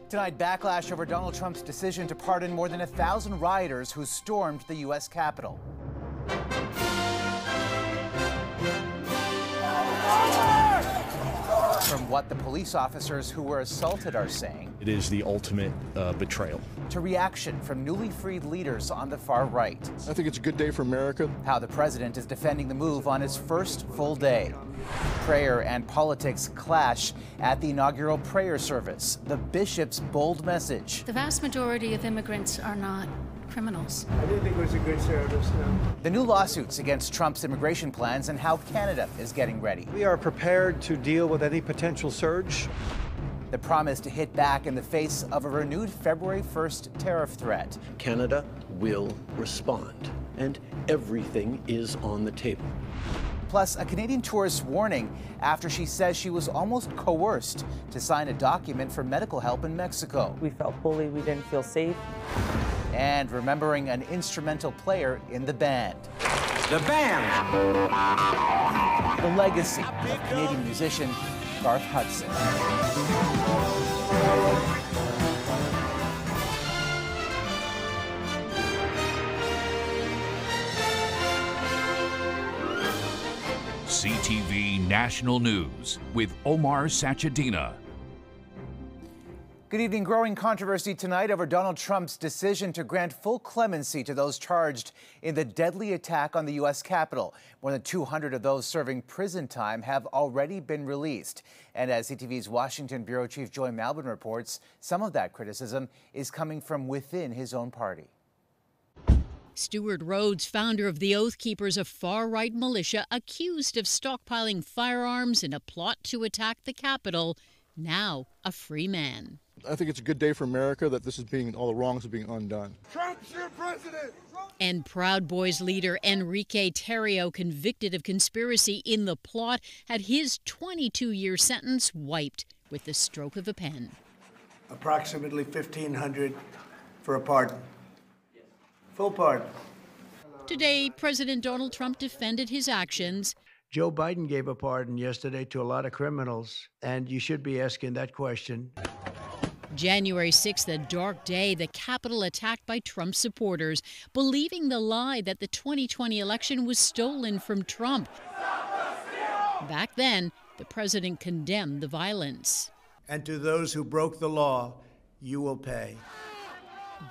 Tonight, backlash over Donald Trump's decision to pardon more than 1,000 rioters who stormed the U.S. Capitol. From what the police officers who were assaulted are saying. It is the ultimate betrayal. To reaction from newly freed leaders on the far right. I think it's a good day for America. How the president is defending the move on his first full day. Prayer and politics clash at the inaugural prayer service. The bishop's bold message. The vast majority of immigrants are not criminals. I didn't think it was a good service, no. The new lawsuits against Trump's immigration plans and how Canada is getting ready. We are prepared to deal with any potential surge. The promise to hit back in the face of a renewed February 1st tariff threat. Canada will respond, and everything is on the table. Plus, a Canadian tourist's warning after she says she was almost coerced to sign a document for medical help in Mexico. We felt bullied, we didn't feel safe. And remembering an instrumental player in the band. The band! The legacy of Canadian musician Garth Hudson. CTV National News with Omar Sachedina. Good evening. Growing controversy tonight over Donald Trump's decision to grant full clemency to those charged in the deadly attack on the U.S. Capitol. More than 200 of those serving prison time have already been released. And as CTV's Washington Bureau Chief Joy Malbon reports, some of that criticism is coming from within his own party. Stewart Rhodes, founder of the Oath Keepers, a far-right militia accused of stockpiling firearms in a plot to attack the Capitol, now a free man. I think it's a good day for America that this is being, all the wrongs are being undone. Trump's your president! And Proud Boys leader Enrique Tarrio, convicted of conspiracy in the plot, had his 22-year sentence wiped with the stroke of a pen. Approximately $1,500 for a pardon. Full pardon. Today, President Donald Trump defended his actions. Joe Biden gave a pardon yesterday to a lot of criminals, and you should be asking that question. January 6th, a dark day, the Capitol attacked by Trump supporters, believing the lie that the 2020 election was stolen from Trump. Back then, the president condemned the violence. And to those who broke the law, you will pay.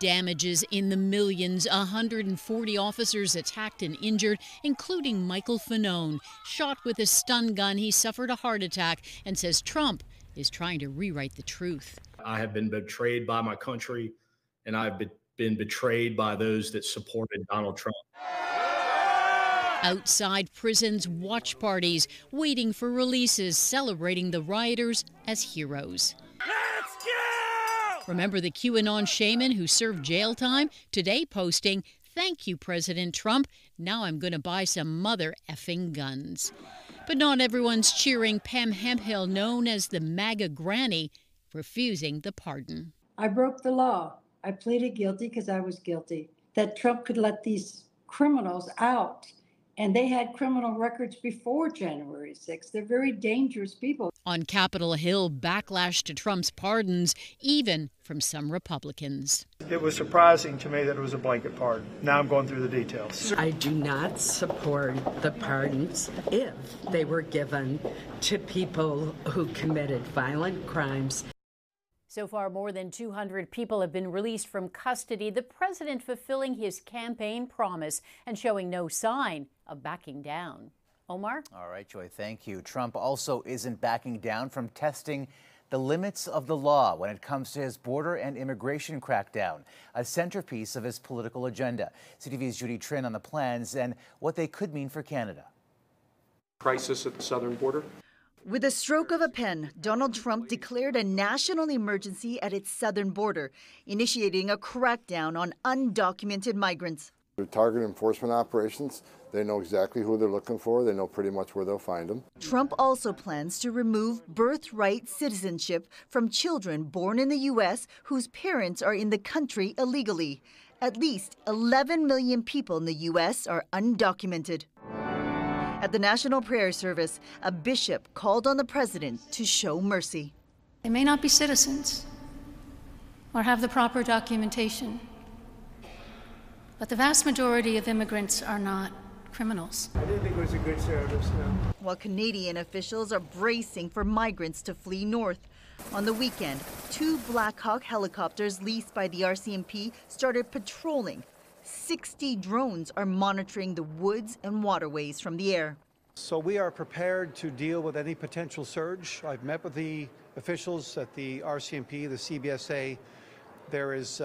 Damages in the millions, 140 officers attacked and injured, including Michael Fanone. Shot with a stun gun, he suffered a heart attack and says Trump is trying to rewrite the truth. I have been betrayed by my country, and I've been betrayed by those that supported Donald Trump. Outside prisons, watch parties, waiting for releases, celebrating the rioters as heroes. Let's go! Remember the QAnon shaman who served jail time? Today posting, "Thank you, President Trump. Now I'm going to buy some mother effing guns." But not everyone's cheering Pam Hemphill, known as the MAGA granny, refusing the pardon. I broke the law. I pleaded guilty because I was guilty. That Trump could let these criminals out. And they had criminal records before January 6th. They're very dangerous people. On Capitol Hill, backlash to Trump's pardons, even from some Republicans. It was surprising to me that it was a blanket pardon. Now I'm going through the details. I do not support the pardons if they were given to people who committed violent crimes. So far, more than 200 people have been released from custody, the president fulfilling his campaign promise and showing no sign of backing down. Omar? All right, Joy, thank you. Trump also isn't backing down from testing the limits of the law when it comes to his border and immigration crackdown, a centerpiece of his political agenda. CTV's Judy Trinh on the plans and what they could mean for Canada. Crisis at the southern border. With a stroke of a pen, Donald Trump declared a national emergency at its southern border, initiating a crackdown on undocumented migrants. They're target enforcement operations. They know exactly who they're looking for. They know pretty much where they'll find them. Trump also plans to remove birthright citizenship from children born in the U.S. whose parents are in the country illegally. At least 11 million people in the U.S. are undocumented. At the National Prayer Service, a bishop called on the president to show mercy. They may not be citizens, or have the proper documentation. But the vast majority of immigrants are not criminals. I didn't think it was a good service, no. While Canadian officials are bracing for migrants to flee north. On the weekend, 2 Black Hawk helicopters leased by the RCMP started patrolling. 60 drones are monitoring the woods and waterways from the air. So we are prepared to deal with any potential surge. I've met with the officials at the RCMP, the CBSA. There is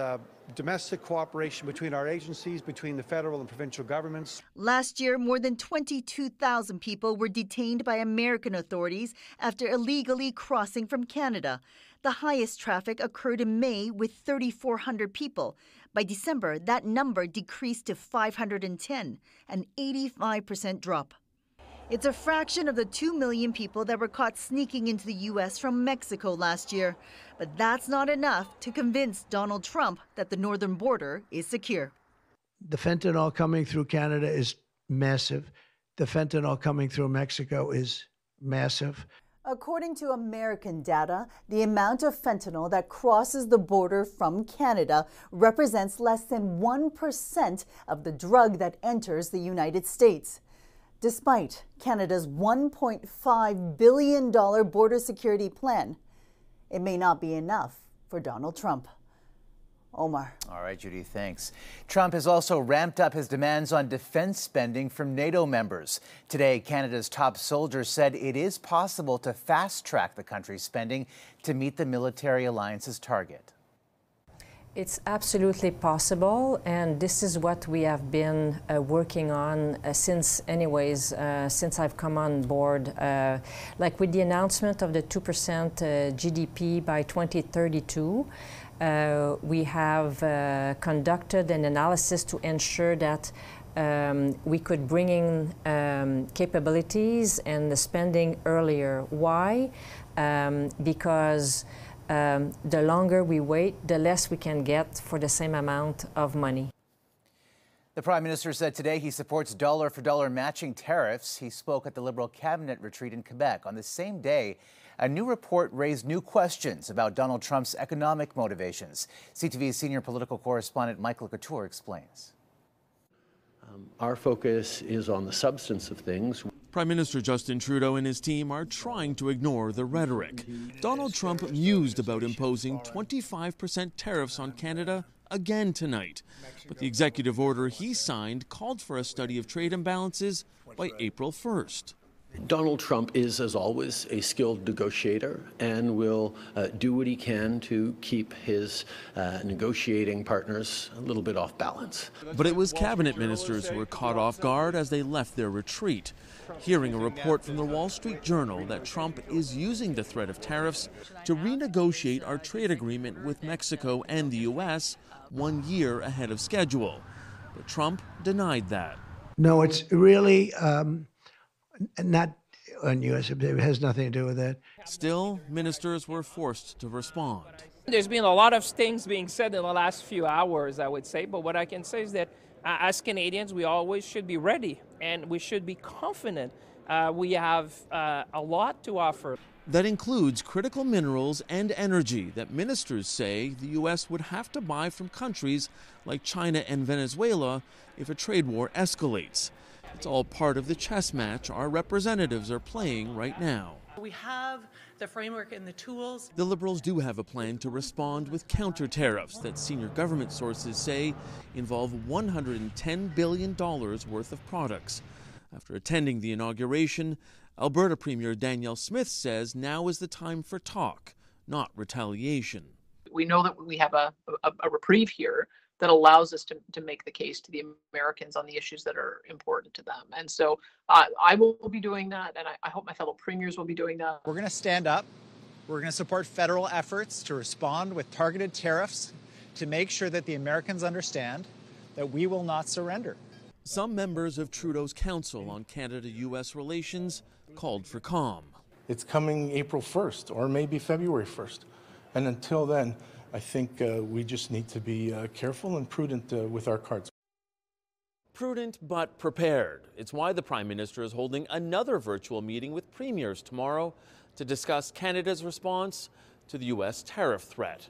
domestic cooperation between our agencies, between the federal and provincial governments. Last year, more than 22,000 people were detained by American authorities after illegally crossing from Canada. The highest traffic occurred in May with 3,400 people. By December, that number decreased to 510, an 85% drop. It's a fraction of the 2 million people that were caught sneaking into the U.S. from Mexico last year. But that's not enough to convince Donald Trump that the northern border is secure. The fentanyl coming through Canada is massive. The fentanyl coming through Mexico is massive. According to American data, the amount of fentanyl that crosses the border from Canada represents less than 1% of the drug that enters the United States. Despite Canada's $1.5 billion border security plan, it may not be enough for Donald Trump. Omar. All right, Judy, thanks. Trump has also ramped up his demands on defense spending from NATO members. Today, Canada's top soldier said it is possible to fast-track the country's spending to meet the military alliance's target. It's absolutely possible, and this is what we have been working on since I've come on board. Like with the announcement of the 2% GDP by 2032, we have conducted an analysis to ensure that we could bring in capabilities and the spending earlier. Why? Because the longer we wait, the less we can get for the same amount of money. The Prime Minister said today he supports dollar-for-dollar matching tariffs. He spoke at the Liberal cabinet retreat in Quebec. On the same day, a new report raised new questions about Donald Trump's economic motivations. CTV's senior political correspondent Michael Couture explains. Our focus is on the substance of things. Prime Minister Justin Trudeau and his team are trying to ignore the rhetoric. Donald Trump mused about imposing 25% tariffs on Canada again tonight. But the executive order he signed called for a study of trade imbalances by April 1st. Donald Trump is, as always, a skilled negotiator and will do what he can to keep his negotiating partners a little bit off balance. But it was cabinet ministers who were caught off guard as they left their retreat, hearing a report from the Wall Street Journal that Trump is using the threat of tariffs to renegotiate our trade agreement with Mexico and the U.S. 1 year ahead of schedule. But Trump denied that. No, it's really not on U.S. It has nothing to do with that. Still, ministers were forced to respond. There's been a lot of things being said in the last few hours, I would say, but what I can say is that as Canadians, we always should be ready and we should be confident. We have a lot to offer. That includes critical minerals and energy that ministers say the U.S. would have to buy from countries like China and Venezuela if a trade war escalates. It's all part of the chess match our representatives are playing right now. We have the framework and the tools. The Liberals do have a plan to respond with counter tariffs that senior government sources say involve $110 billion worth of products. After attending the inauguration, Alberta Premier Danielle Smith says now is the time for talk, not retaliation. We know that we have a reprieve here that allows us to make the case to the Americans on the issues that are important to them. And so I will be doing that, and I hope my fellow premiers will be doing that. We're going to stand up. We're going to support federal efforts to respond with targeted tariffs to make sure that the Americans understand that we will not surrender. Some members of Trudeau's Council on Canada-U.S. Relations called for calm. It's coming April 1st or maybe February 1st. And until then, I think we just need to be careful and prudent with our cards. Prudent but prepared. It's why the Prime Minister is holding another virtual meeting with premiers tomorrow to discuss Canada's response to the U.S. tariff threat.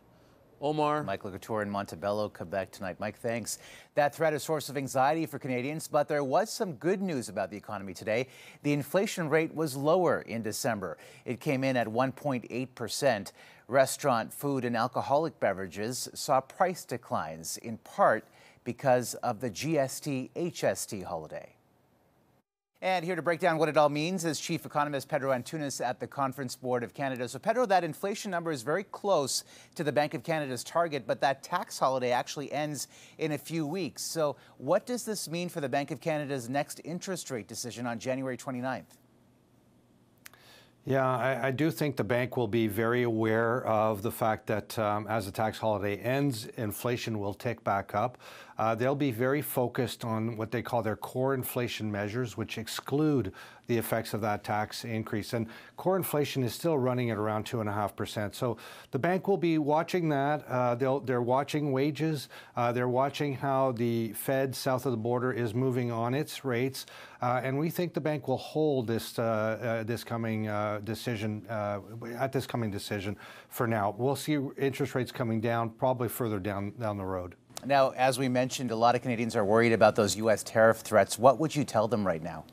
Omar. Mike Couture in Montebello, Quebec tonight. Mike, thanks. That threat is a source of anxiety for Canadians, but there was some good news about the economy today. The inflation rate was lower in December. It came in at 1.8%. Restaurant, food, and alcoholic beverages saw price declines, in part because of the GST-HST holiday. And here to break down what it all means is Chief Economist Pedro Antunes at the Conference Board of Canada. So, Pedro, that inflation number is very close to the Bank of Canada's target, but that tax holiday actually ends in a few weeks. So what does this mean for the Bank of Canada's next interest rate decision on January 29th? Yeah, I do think the bank will be very aware of the fact that as the tax holiday ends, inflation will tick back up. They'll be very focused on what they call their core inflation measures, which exclude the effects of that tax increase. And core inflation is still running at around 2.5%. So the bank will be watching that. They're watching wages. They're watching how the Fed south of the border is moving on its rates. And we think the bank will hold this coming decision for now. We'll see interest rates coming down, probably further down the road. Now, as we mentioned, a lot of Canadians are worried about those U.S. tariff threats. What would you tell them right now?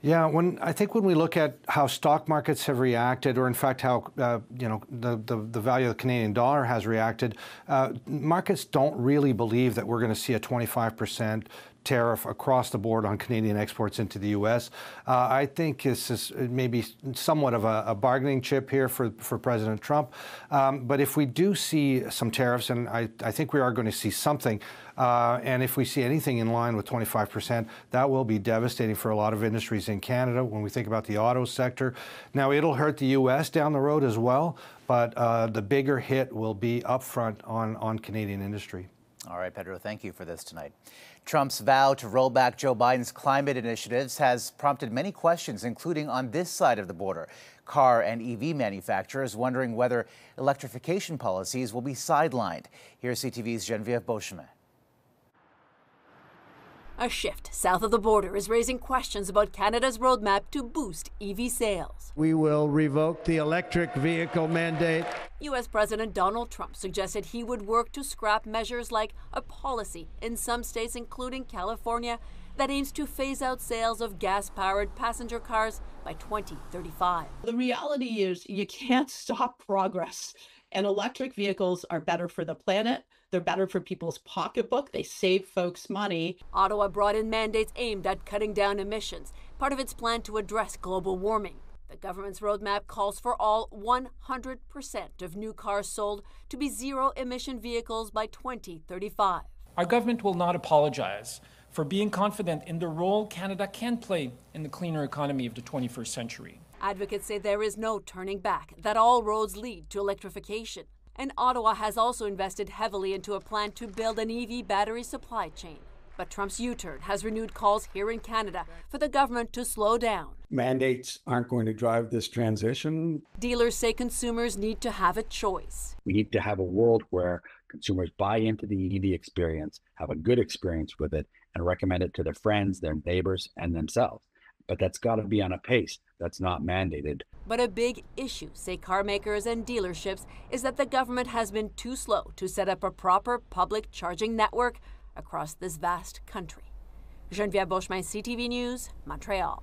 Yeah, I think when we look at how stock markets have reacted, or in fact how the value of the Canadian dollar has reacted, markets don't really believe that we're going to see a 25% tariff across the board on Canadian exports into the U.S. I think this is maybe somewhat of a bargaining chip here for President Trump. But if we do see some tariffs, and I think we are going to see something, and if we see anything in line with 25%, that will be devastating for a lot of industries in Canada when we think about the auto sector. Now, it'll hurt the U.S. down the road as well, but the bigger hit will be upfront on Canadian industry. All right, Pedro, thank you for this tonight. Trump's vow to roll back Joe Biden's climate initiatives has prompted many questions, including on this side of the border. Car and EV manufacturers wondering whether electrification policies will be sidelined. Here's CTV's Geneviève Beauchemin. A shift south of the border is raising questions about Canada's roadmap to boost EV sales. We will revoke the electric vehicle mandate. U.S. President Donald Trump suggested he would work to scrap measures like a policy in some states, including California, that aims to phase out sales of gas-powered passenger cars by 2035. The reality is you can't stop progress, and electric vehicles are better for the planet. They're better for people's pocketbook. They save folks money. Ottawa brought in mandates aimed at cutting down emissions, part of its plan to address global warming. The government's roadmap calls for all 100% of new cars sold to be zero-emission vehicles by 2035. Our government will not apologize for being confident in the role Canada can play in the cleaner economy of the 21st century. Advocates say there is no turning back, that all roads lead to electrification. And Ottawa has also invested heavily into a plan to build an EV battery supply chain. But Trump's U-turn has renewed calls here in Canada for the government to slow down. Mandates aren't going to drive this transition. Dealers say consumers need to have a choice. We need to have a world where consumers buy into the EV experience, have a good experience with it, and recommend it to their friends, their neighbors, and themselves. But that's got to be on a pace that's not mandated. But a big issue, say car makers and dealerships, is that the government has been too slow to set up a proper public charging network across this vast country. Geneviève Beauchemin, CTV News, Montreal.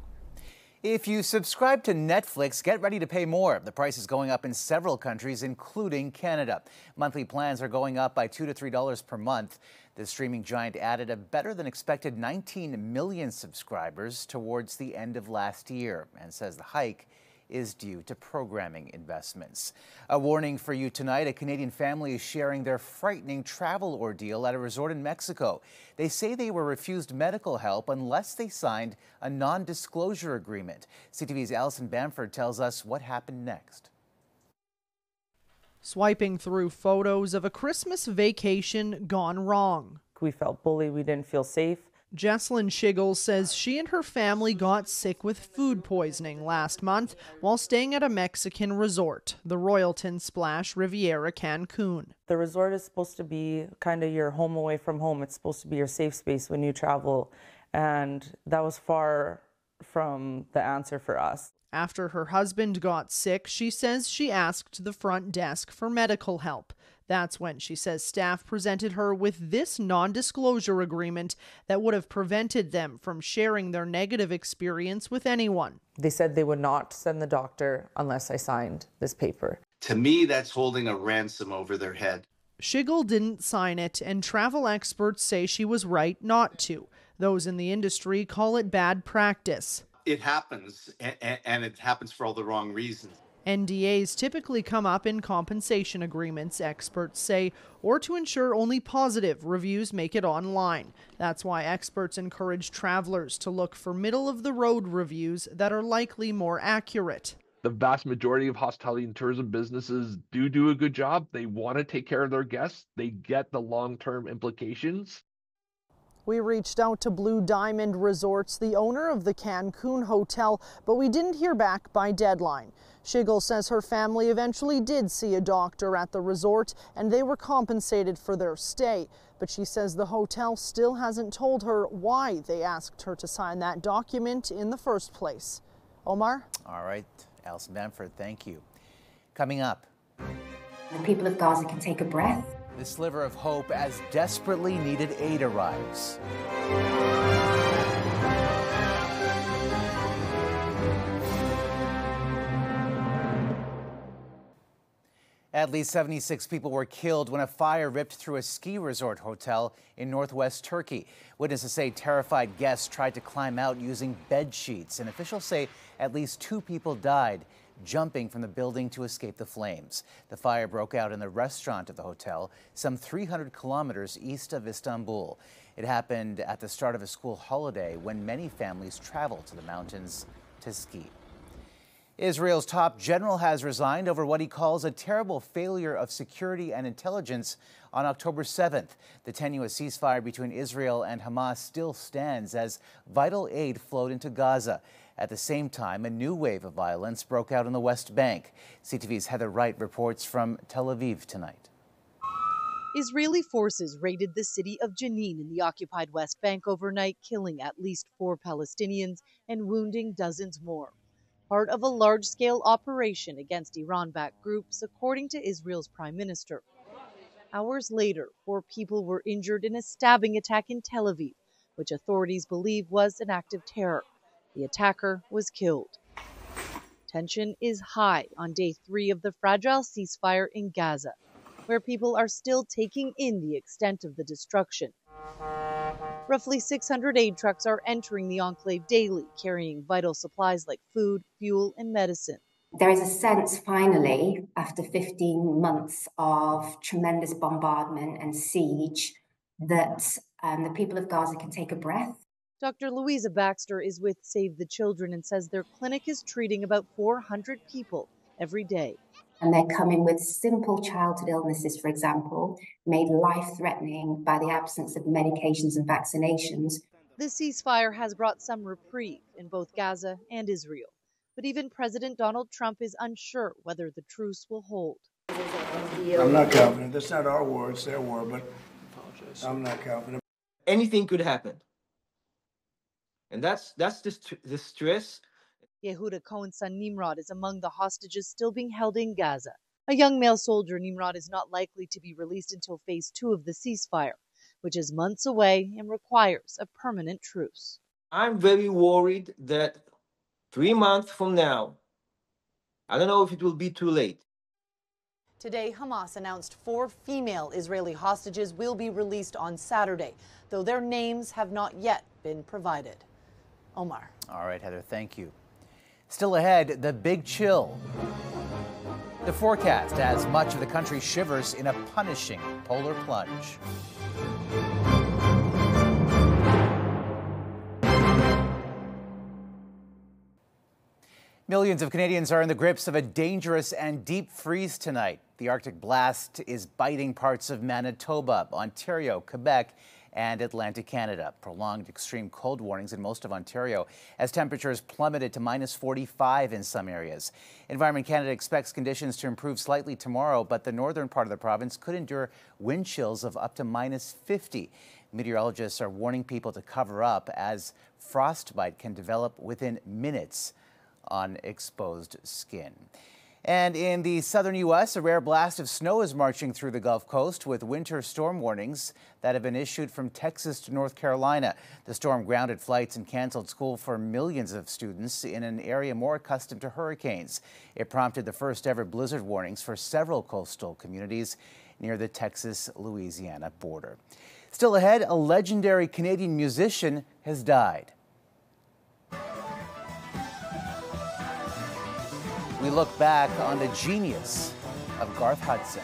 If you subscribe to Netflix, get ready to pay more. The price is going up in several countries, including Canada. Monthly plans are going up by $2 to $3 per month. The streaming giant added a better than expected 19 million subscribers towards the end of last year and says the hike is due to programming investments. A warning for you tonight, a Canadian family is sharing their frightening travel ordeal at a resort in Mexico. They say they were refused medical help unless they signed a non-disclosure agreement. CTV's Allison Bamford tells us what happened next. Swiping through photos of a Christmas vacation gone wrong. We felt bullied, we didn't feel safe. Jesslyn Shiggles says she and her family got sick with food poisoning last month while staying at a Mexican resort, the Royalton Splash Riviera Cancun. The resort is supposed to be kind of your home away from home. It's supposed to be your safe space when you travel, and that was far from the answer for us. After her husband got sick, she says she asked the front desk for medical help. That's when she says staff presented her with this non-disclosure agreement that would have prevented them from sharing their negative experience with anyone. They said they would not send the doctor unless I signed this paper. To me, that's holding a ransom over their head. Schigel didn't sign it, and travel experts say she was right not to. Those in the industry call it bad practice. It happens, and it happens for all the wrong reasons. NDAs typically come up in compensation agreements, experts say, or to ensure only positive reviews make it online. That's why experts encourage travelers to look for middle-of-the-road reviews that are likely more accurate. The vast majority of hospitality and tourism businesses do a good job. They want to take care of their guests. They get the long-term implications. We reached out to Blue Diamond Resorts, the owner of the Cancun hotel, but we didn't hear back by deadline. Schigel says her family eventually did see a doctor at the resort and they were compensated for their stay. But she says the hotel still hasn't told her why they asked her to sign that document in the first place. Omar? All right, Alison Bamford, thank you. Coming up. The people of Gaza can take a breath. The sliver of hope as desperately needed aid arrives. At least 76 people were killed when a fire ripped through a ski resort hotel in northwest Turkey. Witnesses say terrified guests tried to climb out using bed sheets, and officials say at least 2 people died jumping from the building to escape the flames. The fire broke out in the restaurant of the hotel, some 300 kilometers east of Istanbul. It happened at the start of a school holiday when many families travel to the mountains to ski. Israel's top general has resigned over what he calls a terrible failure of security and intelligence on October 7th. The tenuous ceasefire between Israel and Hamas still stands as vital aid flowed into Gaza. At the same time, a new wave of violence broke out in the West Bank. CTV's Heather Wright reports from Tel Aviv tonight. Israeli forces raided the city of Jenin in the occupied West Bank overnight, killing at least 4 Palestinians and wounding dozens more. Part of a large-scale operation against Iran-backed groups, according to Israel's prime minister. Hours later, 4 people were injured in a stabbing attack in Tel Aviv, which authorities believe was an act of terror. The attacker was killed. Tension is high on day 3 of the fragile ceasefire in Gaza, where people are still taking in the extent of the destruction. Roughly 600 aid trucks are entering the enclave daily, carrying vital supplies like food, fuel, and medicine. There is a sense, finally, after 15 months of tremendous bombardment and siege, that the people of Gaza can take a breath. Dr. Louisa Baxter is with Save the Children and says their clinic is treating about 400 people every day. And they're coming with simple childhood illnesses, for example, made life-threatening by the absence of medications and vaccinations. The ceasefire has brought some reprieve in both Gaza and Israel. But even President Donald Trump is unsure whether the truce will hold. I'm not confident. That's not our war, it's their war, but I'm not confident. Anything could happen. And that's the stress. Yehuda Cohen's son Nimrod is among the hostages still being held in Gaza. A young male soldier, Nimrod is not likely to be released until phase 2 of the ceasefire, which is months away and requires a permanent truce. I'm very worried that 3 months from now, I don't know if it will be too late. Today, Hamas announced 4 female Israeli hostages will be released on Saturday, though their names have not yet been provided. Omar. All right, Heather, thank you. Still ahead, the big chill. The forecast as much of the country shivers in a punishing polar plunge. Millions of Canadians are in the grips of a dangerous and deep freeze tonight. The Arctic blast is biting parts of Manitoba, Ontario, Quebec, and Atlantic Canada. Prolonged extreme cold warnings in most of Ontario as temperatures plummeted to -45 in some areas. Environment Canada expects conditions to improve slightly tomorrow, but the northern part of the province could endure wind chills of up to -50. Meteorologists are warning people to cover up as frostbite can develop within minutes. on exposed skin. And in the southern U.S., a rare blast of snow is marching through the Gulf Coast with winter storm warnings that have been issued from Texas to North Carolina. The storm grounded flights and canceled school for millions of students in an area more accustomed to hurricanes. It prompted the first ever blizzard warnings for several coastal communities near the Texas-Louisiana border. Still ahead, a legendary Canadian musician has died. We look back on the genius of Garth Hudson.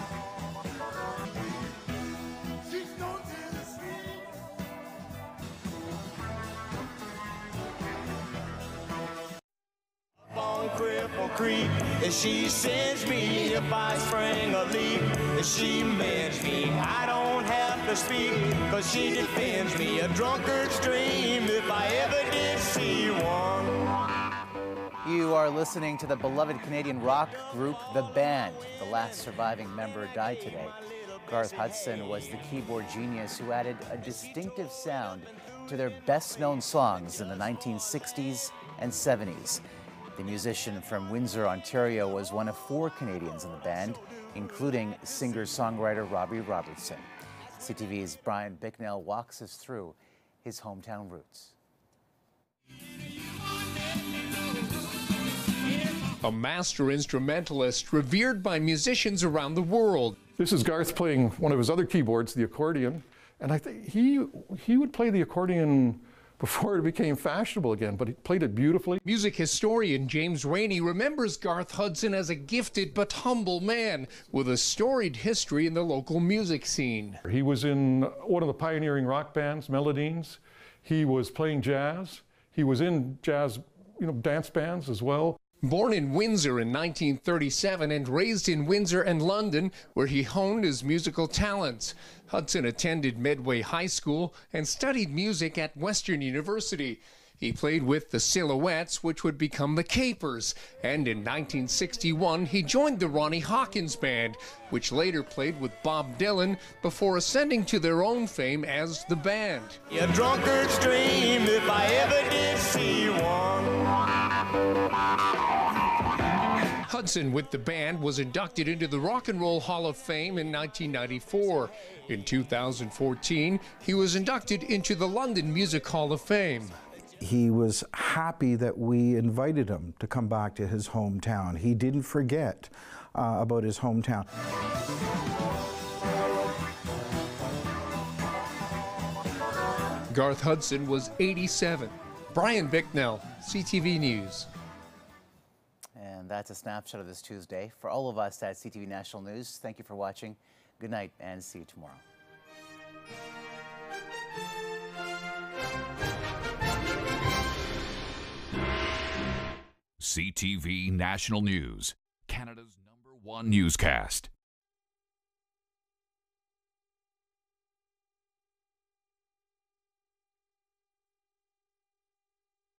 On Cripple Creek, and she sends me if I spring a leak, and she mends me. I don't have to speak, cause she defends me. A drunkard's dream if I ever did see one. You are listening to the beloved Canadian rock group, The Band. The last surviving member died today. Garth Hudson was the keyboard genius who added a distinctive sound to their best-known songs in the 1960s and 70s. The musician from Windsor, Ontario, was one of 4 Canadians in the band, including singer-songwriter Robbie Robertson. CTV's Brian Bicknell walks us through his hometown roots. A master instrumentalist revered by musicians around the world. This is Garth playing one of his other keyboards, the accordion, and I think he would play the accordion before it became fashionable again, but he played it beautifully. Music historian James Rainey remembers Garth Hudson as a gifted but humble man with a storied history in the local music scene. He was in one of the pioneering rock bands, Melodines. He was playing jazz. He was in jazz, dance bands as well. Born in Windsor in 1937 and raised in Windsor and London, where he honed his musical talents. Hudson attended Medway High School and studied music at Western University. He played with the Silhouettes, which would become the Capers. And in 1961, he joined the Ronnie Hawkins Band, which later played with Bob Dylan before ascending to their own fame as the Band. A drunkard's dream if I ever did see one. Hudson with the Band was inducted into the Rock and Roll Hall of Fame in 1994. In 2014, he was inducted into the London Music Hall of Fame. He was happy that we invited him to come back to his hometown. He didn't forget about his hometown. Garth Hudson was 87. Brian Bicknell, CTV News. And that's a snapshot of this Tuesday. For all of us at CTV National News, thank you for watching. Good night and see you tomorrow. CTV National News, Canada's #1 newscast.